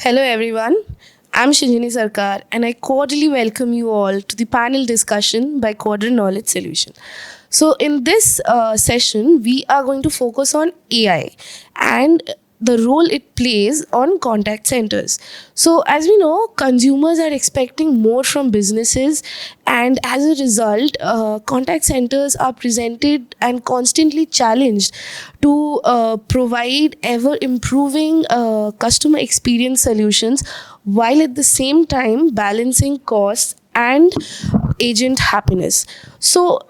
Hello everyone, I'm Shinjini Sarkar and I cordially welcome you all to the panel discussion by Quadrant Knowledge Solution. So in this session, we are going to focus on AI and the role it plays on contact centers. So as we know, consumers are expecting more from businesses, and as a result, contact centers are presented and constantly challenged to provide ever improving customer experience solutions while at the same time balancing costs and agent happiness. So,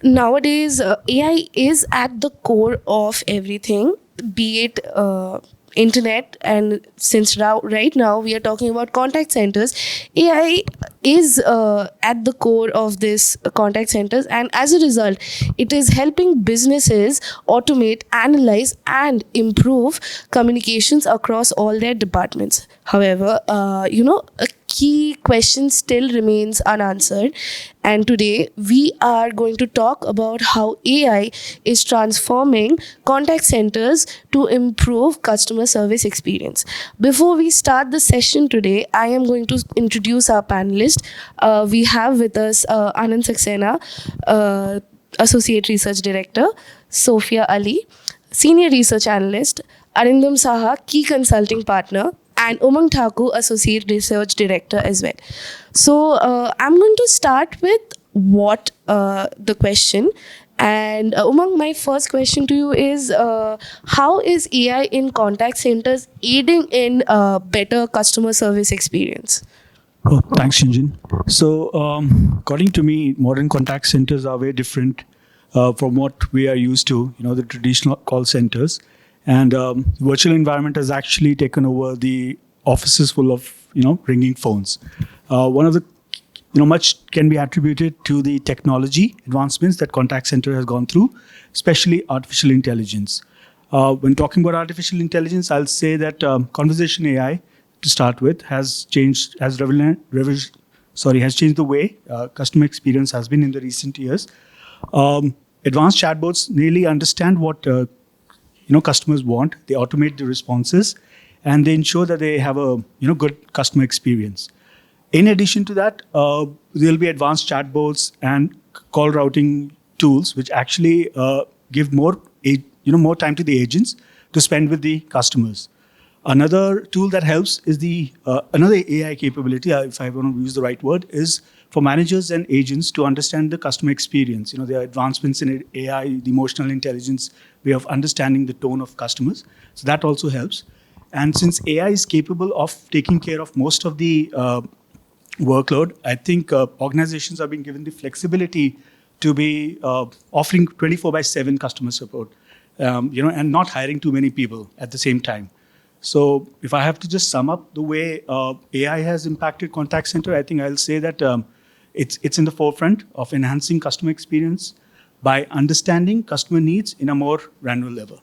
nowadays AI is at the core of everything, be it internet, and since right now we are talking about contact centers, AI is at the core of this contact centers, and as a result it is helping businesses automate, analyze and improve communications across all their departments. However, a key question still remains unanswered, and today we are going to talk about how AI is transforming contact centers to improve customer service experience. Before we start the session today, I am going to introduce our panelists. We have with us Anand Saxena, Associate Research Director, Sophia Ali, Senior Research Analyst, Arindam Saha, Key Consulting Partner, and Umang Thakur, Associate Research Director as well. So I'm going to start with the question. And Umang, my first question to you is, how is AI in contact centers aiding in better customer service experience? Oh, thanks, Shinjin. So, according to me, modern contact centers are very different from what we are used to, the traditional call centers. And virtual environment has actually taken over the offices full of, ringing phones. One of the, much can be attributed to the technology advancements that contact center has gone through, especially artificial intelligence. When talking about artificial intelligence, I'll say that conversation AI, to start with, has changed the way customer experience has been in the recent years. Advanced chatbots really understand what customers want. They automate the responses, and they ensure that they have a good customer experience. In addition to that, there'll be advanced chatbots and call routing tools, which actually give more time to the agents to spend with the customers. Another tool that helps is another AI capability, if I want to use the right word, is for managers and agents to understand the customer experience. There are advancements in AI, the emotional intelligence way of understanding the tone of customers. So that also helps. And since AI is capable of taking care of most of the workload, I think organizations are being given the flexibility to be offering 24/7 customer support, and not hiring too many people at the same time. So if I have to just sum up the way AI has impacted contact center, I think I'll say that it's in the forefront of enhancing customer experience by understanding customer needs in a more granular level.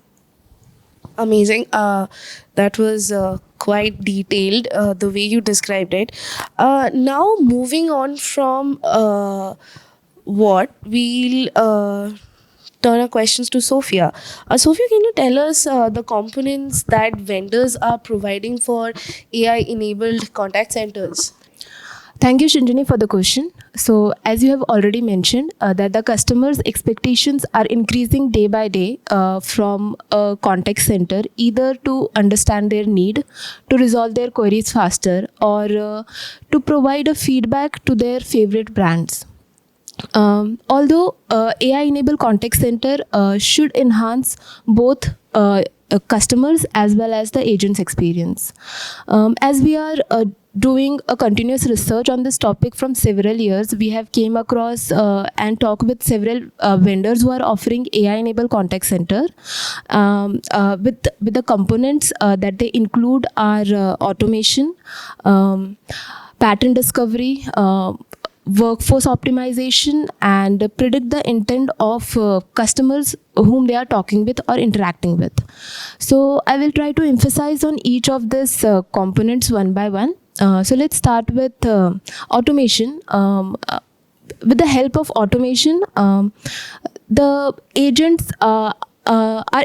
Amazing. That was quite detailed, the way you described it. Now, moving on from what we'll turn our questions to Sophia. Sophia, can you tell us the components that vendors are providing for AI-enabled contact centers? Thank you, Shinjini, for the question. So, as you have already mentioned, that the customers' expectations are increasing day by day from a contact center, either to understand their need, to resolve their queries faster, or to provide a feedback to their favorite brands. Although AI-enabled contact center should enhance both customers as well as the agent's experience. As we are doing a continuous research on this topic from several years, we have came across and talked with several vendors who are offering AI-enabled contact center. With the components that they include are automation, pattern discovery, workforce optimization, and predict the intent of customers whom they are talking with or interacting with. So I will try to emphasize on each of these components one by one. So let's start with automation. With the help of automation, the agents are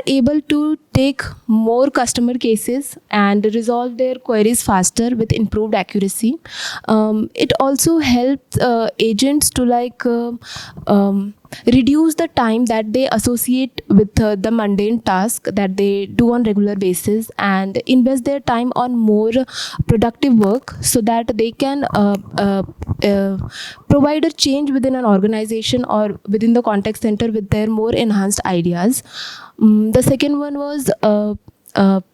able to take more customer cases and resolve their queries faster with improved accuracy. It also helps agents to reduce the time that they associate with the mundane task that they do on regular basis, and invest their time on more productive work, so that they can provide a change within an organization or within the contact center with their more enhanced ideas. The second one was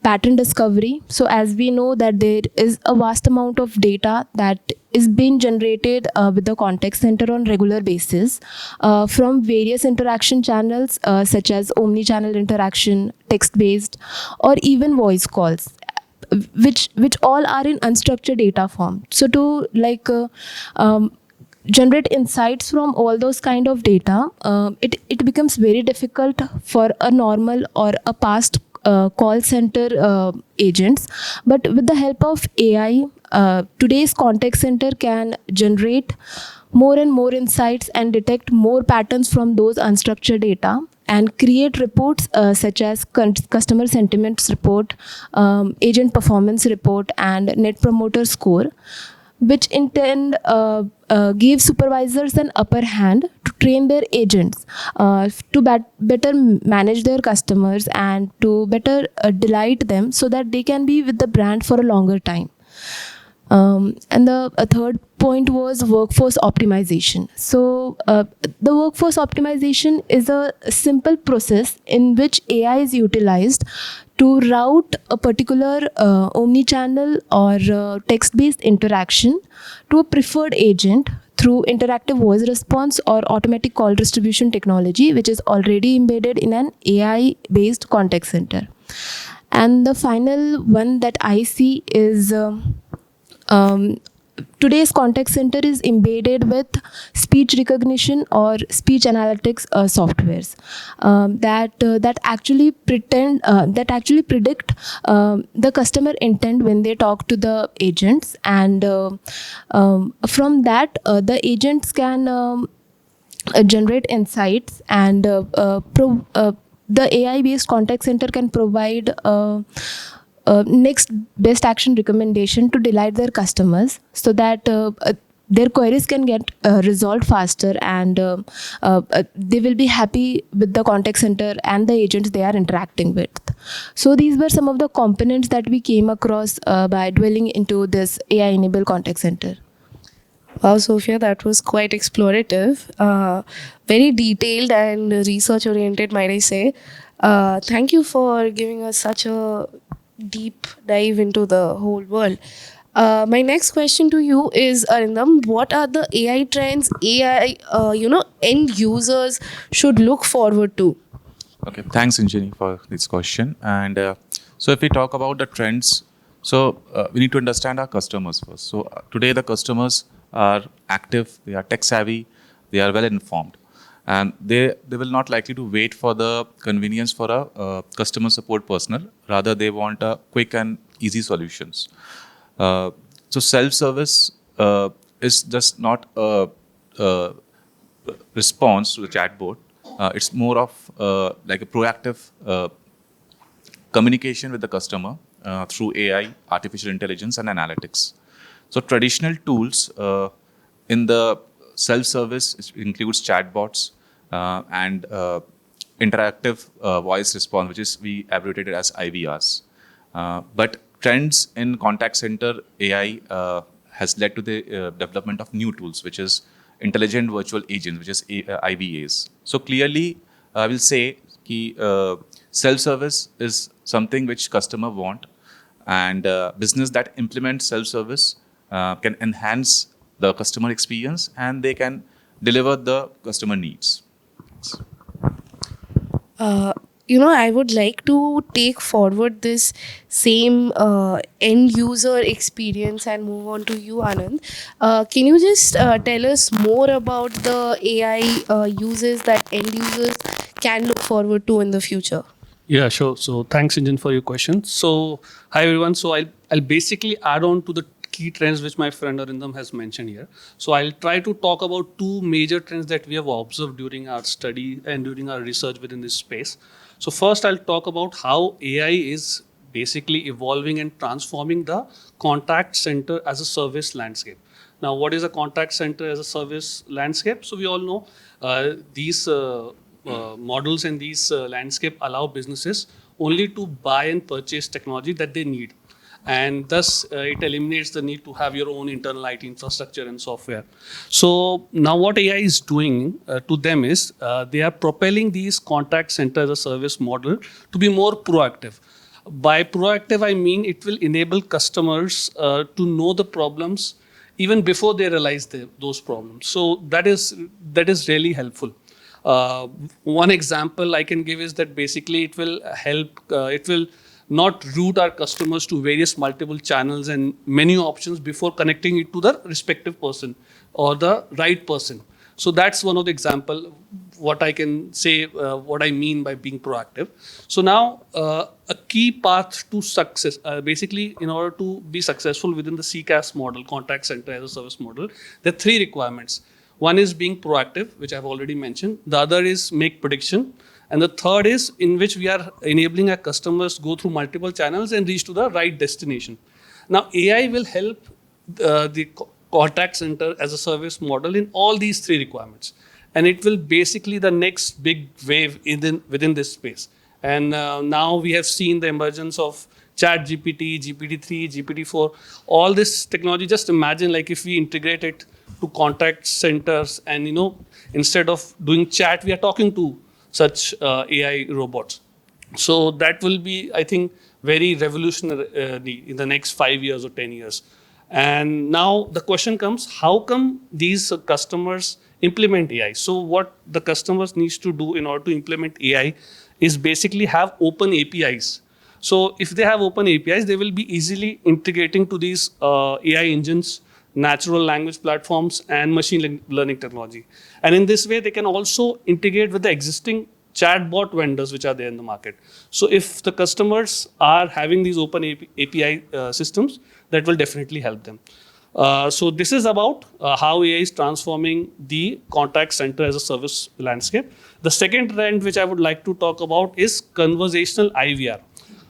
pattern discovery. So as we know that there is a vast amount of data that is being generated with the contact center on regular basis from various interaction channels such as omni-channel interaction, text-based, or even voice calls, which all are in unstructured data form. So to generate insights from all those kind of data, it becomes very difficult for a normal or a past call center agents. But with the help of AI, today's contact center can generate more and more insights and detect more patterns from those unstructured data, and create reports such as customer sentiments report, agent performance report, and net promoter score, which in turn give supervisors an upper hand to train their agents to better manage their customers and to better delight them, so that they can be with the brand for a longer time. And the third point was workforce optimization. So the workforce optimization is a simple process in which AI is utilized to route a particular omni-channel or text-based interaction to a preferred agent through interactive voice response or automatic call distribution technology, which is already embedded in an AI-based contact center. And the final one that I see is today's contact center is embedded with speech recognition or speech analytics softwares that actually predict the customer intent when they talk to the agents, and from that the agents can generate insights, and the AI based contact center can provide next best action recommendation to delight their customers, so that their queries can get resolved faster, and they will be happy with the contact center and the agents they are interacting with. So these were some of the components that we came across by dwelling into this AI enabled contact center. Wow, Sophia, that was quite explorative, very detailed and research oriented, might I say. Thank you for giving us such a deep dive into the whole world. My next question to you is, Arindam, what are the AI trends AI end users should look forward to? Okay, thanks, Injini, for this question. And so, if we talk about the trends, so we need to understand our customers first. So today, the customers are active, they are tech savvy, they are well informed, and they will not likely to wait for the convenience for a customer support personnel. Rather, they want a quick and easy solutions. So self-service is just not a response to the chatbot. It's more of like a proactive communication with the customer through AI, artificial intelligence, and analytics. So traditional tools in the self-service includes chatbots and interactive voice response, which is we abbreviated as IVRs. But trends in contact center AI has led to the development of new tools, which is intelligent virtual agents, which is IVAs. So clearly, I will say that self-service is something which customer want, and business that implements self-service can enhance the customer experience, and they can deliver the customer needs. I would like to take forward this same end user experience and move on to you, Anand. Can you just tell us more about the AI uses that end users can look forward to in the future? Yeah, sure. So thanks, Injan, for your question. So hi everyone. So I'll basically add on to the key trends which my friend Arindam has mentioned here. So I'll try to talk about two major trends that we have observed during our study and during our research within this space. So first, I'll talk about how AI is basically evolving and transforming the contact center as a service landscape. Now, what is a contact center as a service landscape? So we all know these models and these landscape allow businesses only to buy and purchase technology that they need. And thus, it eliminates the need to have your own internal IT infrastructure and software. So now what AI is doing to them is they are propelling these contact center as a service model to be more proactive. By proactive, I mean it will enable customers to know the problems even before they realize those problems. So that is really helpful. One example I can give is that basically it will help, it will not route our customers to various multiple channels and menu options before connecting it to the respective person or the right person. So that's one of the example, what I can say, what I mean by being proactive. So now a key path to success, basically in order to be successful within the CCaaS model, contact center as a service model, there are three requirements. One is being proactive, which I've already mentioned. The other is make prediction. And the third is in which we are enabling our customers go through multiple channels and reach to the right destination. Now, AI will help the contact center as a service model in all these three requirements. And it will basically the next big wave within this space. And now we have seen the emergence of Chat GPT, GPT-3, GPT-4, all this technology. Just imagine like if we integrate it to contact centers and, instead of doing chat, we are talking to such AI robots. So that will be, I think, very revolutionary in the next 5 years or 10 years. And now the question comes, how come these customers implement AI? So what the customers needs to do in order to implement AI is basically have open APIs. So if they have open APIs, they will be easily integrating to these AI engines, natural language platforms, and machine learning technology. And in this way, they can also integrate with the existing chatbot vendors which are there in the market. So if the customers are having these open API systems, that will definitely help them. So this is about how AI is transforming the contact center as a service landscape. The second trend which I would like to talk about is conversational IVR.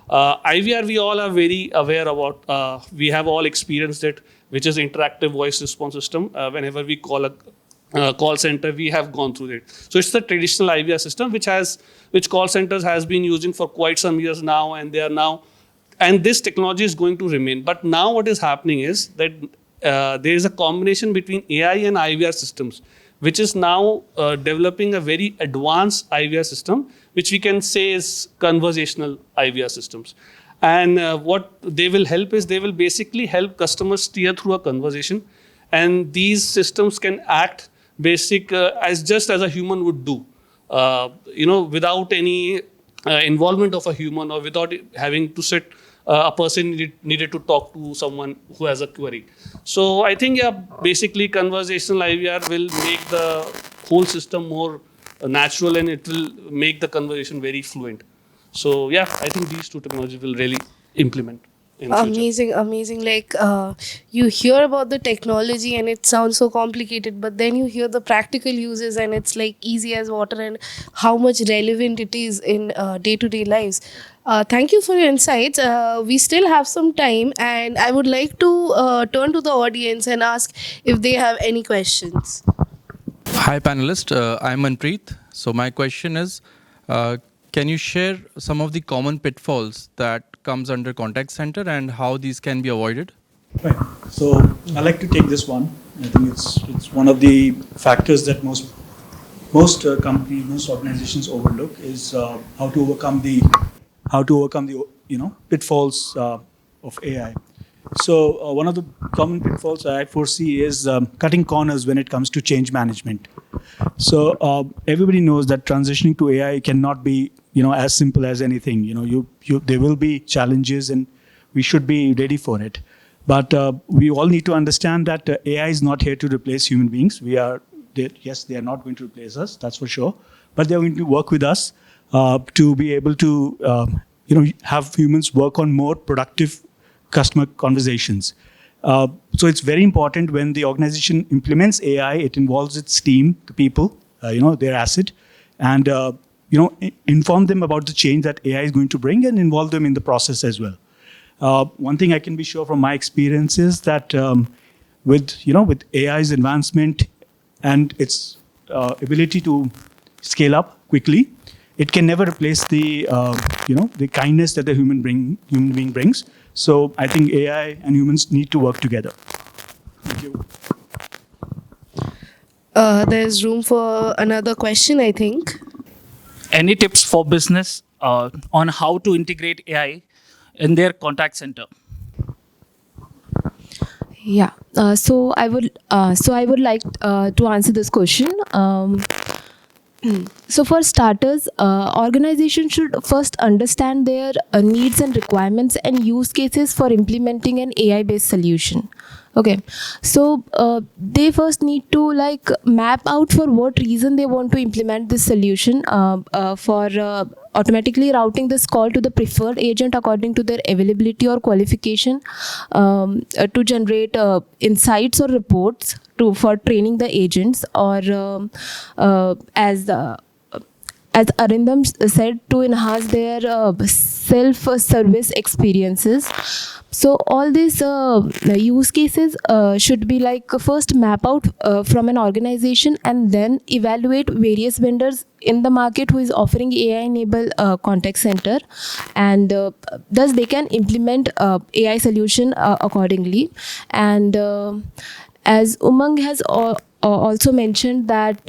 IVR, we all are very aware about. We have all experienced it, which is interactive voice response system. Whenever we call a call center, we have gone through it. So it's the traditional IVR system, which call centers has been using for quite some years now, and this technology is going to remain. But now what is happening is that there is a combination between AI and IVR systems, which is now developing a very advanced IVR system, which we can say is conversational IVR systems. And what they will help is they will basically help customers steer through a conversation. And these systems can act as just as a human would do, without any involvement of a human or without having to sit a person needed to talk to someone who has a query. So I think, basically conversational IVR will make the whole system more natural and it will make the conversation very fluent. So I think these two technologies will really implement in the future. Amazing. Like you hear about the technology and it sounds so complicated, but then you hear the practical uses and it's like easy as water and how much relevant it is in day-to-day lives. Thank you for your insights. We still have some time and I would like to turn to the audience and ask if they have any questions. Hi panelist, I'm Manpreet. So my question is, can you share some of the common pitfalls that comes under contact center and how these can be avoided? Right. So I like to take this one. I think it's one of the factors that most companies, most organizations overlook is how to overcome the pitfalls of AI. So one of the common pitfalls I foresee is cutting corners when it comes to change management. So everybody knows that transitioning to AI cannot be as simple as anything. There will be challenges and we should be ready for it. But we all need to understand that AI is not here to replace human beings. They are not going to replace us, that's for sure. But they're going to work with us to be able to have humans work on more productive customer conversations. So it's very important when the organization implements AI, it involves its team, the people, their asset, and inform them about the change that AI is going to bring and involve them in the process as well. One thing I can be sure from my experience is that with AI's advancement and its ability to scale up quickly, it can never replace the the kindness that the human being brings. So I think AI and humans need to work together. Thank you. There's room for another question, I think. Any tips for business on how to integrate AI in their contact center? Yeah. So I would like to answer this question. So for starters, organizations should first understand their needs and requirements and use cases for implementing an AI-based solution. Okay, so they first need to map out for what reason they want to implement this solution for automatically routing this call to the preferred agent according to their availability or qualification, to generate insights or reports for training the agents, or as Arindam said, to enhance their self-service experiences. So all these use cases should be first map out from an organization and then evaluate various vendors in the market who is offering AI-enabled contact center, and thus they can implement AI solution accordingly. And as Umang has also mentioned that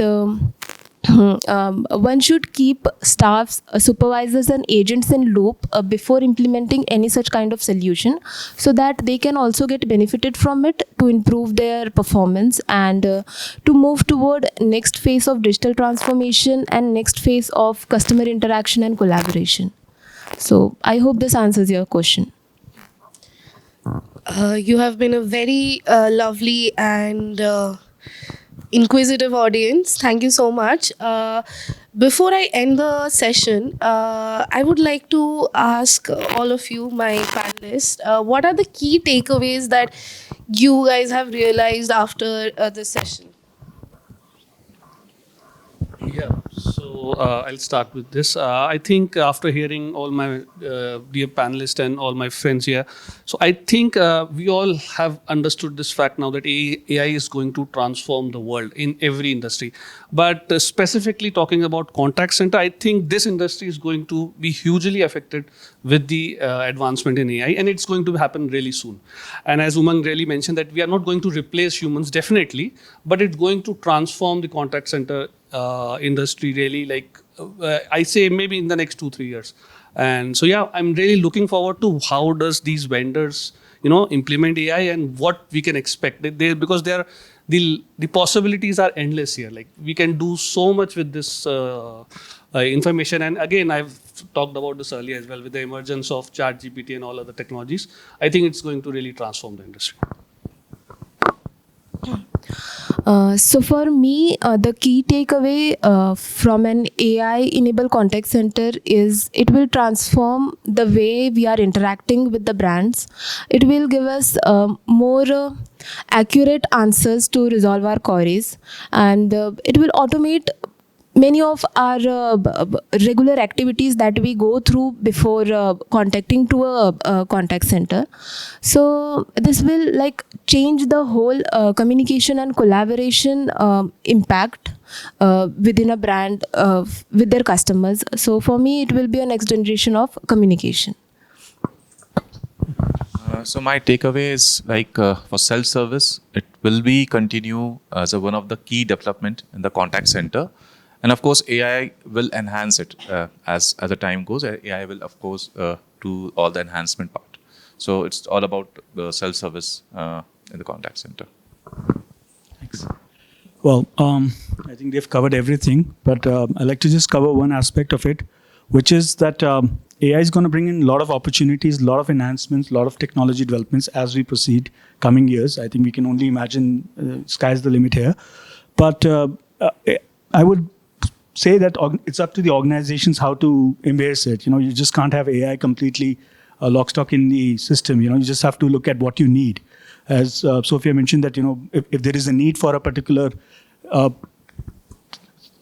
one should keep staffs, supervisors and agents in loop before implementing any such kind of solution, so that they can also get benefited from it to improve their performance and to move toward next phase of digital transformation and next phase of customer interaction and collaboration. So I hope this answers your question. You have been a very lovely and inquisitive audience. Thank you so much. Before I end the session, I would like to ask all of you, my panelists, what are the key takeaways that you guys have realized after this session? Yeah, so I'll start with this. I think after hearing all my dear panelists and all my friends here, so I think we all have understood this fact now that AI is going to transform the world in every industry. But specifically talking about contact center, I think this industry is going to be hugely affected with the advancement in AI, and it's going to happen really soon. And as Umang really mentioned, that we are not going to replace humans, definitely, but it's going to transform the contact center industry really, I say maybe in the next 2-3 years. And so yeah, I'm really looking forward to how does these vendors implement AI and what we can expect because the possibilities are endless here. We can do so much with this information. And again, I've talked about this earlier as well, with the emergence of ChatGPT and all other technologies. I think it's going to really transform the industry. So for me, the key takeaway from an AI-enabled contact center is it will transform the way we are interacting with the brands. It will give us more accurate answers to resolve our queries, and it will automate many of our regular activities that we go through before contacting to a contact center. So this will change the whole communication and collaboration impact within a brand with their customers. So for me, it will be a next generation of communication. So my takeaway is for self-service, it will be continue as one of the key development in the contact center. And of course, AI will enhance it as the time goes. AI will, of course, do all the enhancement part. So it's all about the self-service in the contact center. Thanks. Well, I think they've covered everything, but I'd like to just cover one aspect of it, which is that AI is going to bring in a lot of opportunities, a lot of enhancements, a lot of technology developments as we proceed coming years. I think we can only imagine sky's the limit here. But I would say that it's up to the organizations how to embrace it. You just can't have AI completely lock stock in the system. You just have to look at what you need. As Sophia mentioned, that if there is a need for a particular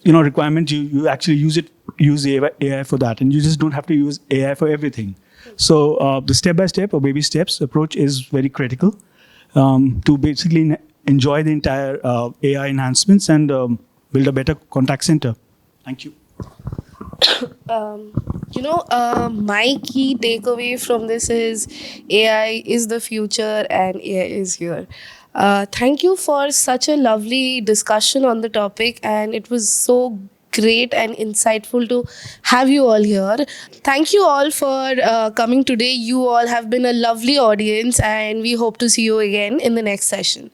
requirement, you actually use AI for that, and you just don't have to use AI for everything. So the step-by-step or baby steps approach is very critical to basically enjoy the entire AI enhancements and build a better contact center. Thank you. My key takeaway from this is AI is the future and AI is here. Thank you for such a lovely discussion on the topic, and it was so great and insightful to have you all here. Thank you all for coming today. You all have been a lovely audience, and we hope to see you again in the next session.